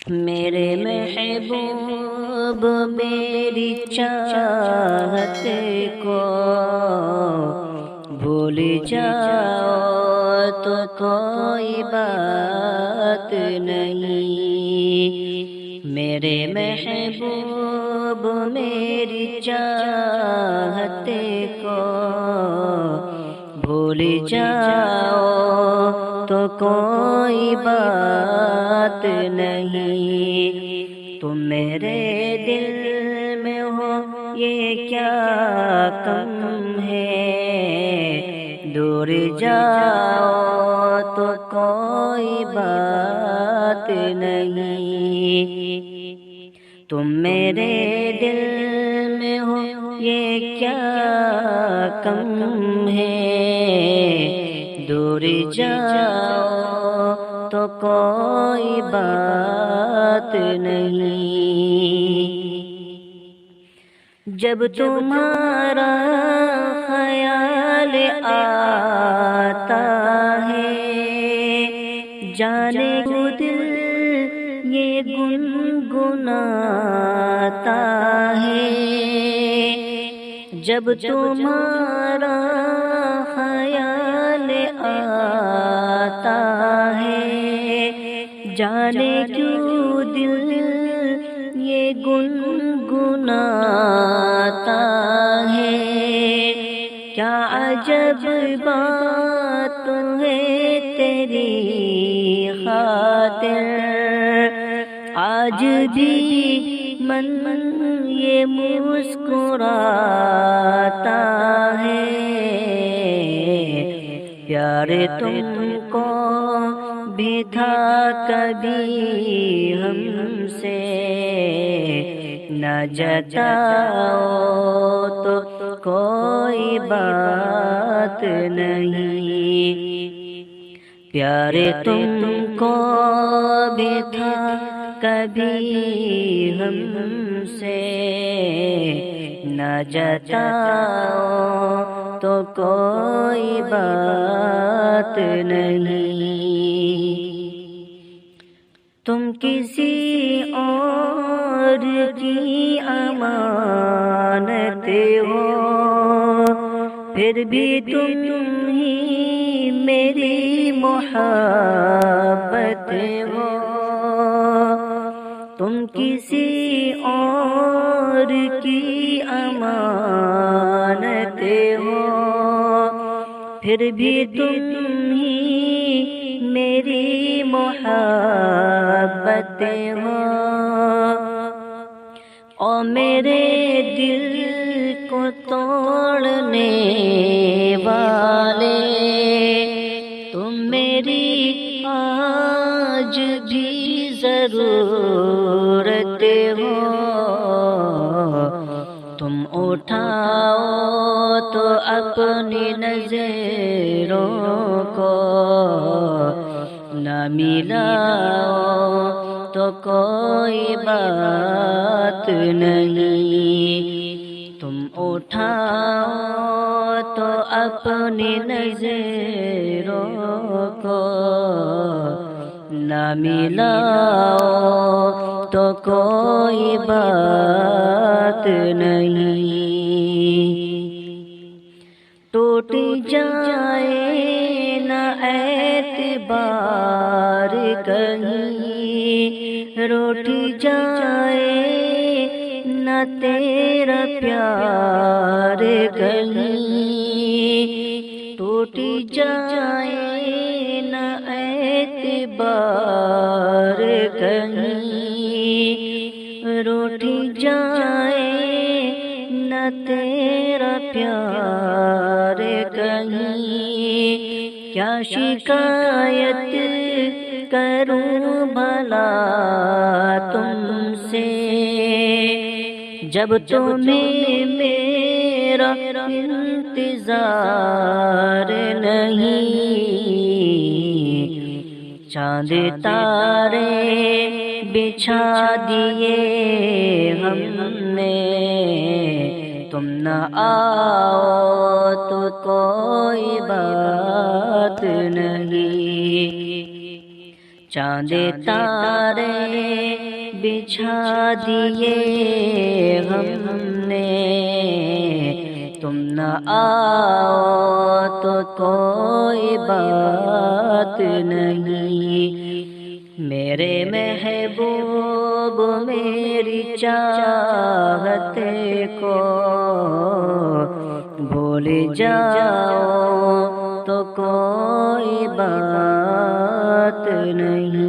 میرے محبوب میری چاہت کو بھول جاؤ تو کوئی بات نہیں، میرے محبوب میری چاہت کو بھول جاؤ تو کوئی بات نہیں، تم میرے دل میں ہو یہ کیا کم ہے، دور جاؤ تو کوئی بات نہیں، تم میرے دل میں ہو یہ کیا کم ہے، دور جاؤ تو کوئی بات نہیں، جب تمہارا خیال آتا ہے جانے کو دل یہ گنگناتا ہے، جب تمہارا خیال آتا ہے جانے کیوں دل یہ گنگناتا ہے، کیا عجب بات ہے تیری خاطر آج بھی من یہ مسکراتا ہے، پیار تم کو بھی تھا کبھی ہم سے، نہ جتاؤ تو کوئی بات نہیں، پیار تم کو بھی تھا کبھی ہم سے، نہ جتاؤ تو کوئی بات نہیں، تم کسی اور کی امانت ہو پھر بھی تم ہی میری محبت ہو، تم کسی اور کی امانت ہو پھر بھی تم ہی میری محبت ہو، اور میرے دل کو توڑنے والے تم میری آج بھی ضرورت ہو، تم اٹھاؤ تو اپنی نظروں کو، نہ ملاؤ تو کوئی بات نہیں، تم اٹھاؤ تو اپنی نظروں کو، نہ ملاؤ تو کوئی بات نہیں، ٹوٹ جائے نہ اعتبار کہیں، روٹ جائے نہ تیرا پیار کہیں، ٹوٹ جائے نہ اعتبار کہیں، روٹ جائے نہ تیرا پیار کہیں، کیا شکایت کروں بھلا تم سے جب تمہیں میرا انتظار نہیں، چاند تارے بچھا دیے ہم نے تم نہ آؤ تو کوئی بات نہیں، چاند تارے بچھا دیے ہم نے، تم نہ آؤ تو کوئی بات نہیں۔ میرے محبوب میری چاہت کو بھول جاؤ تو کوئی بات نہیں۔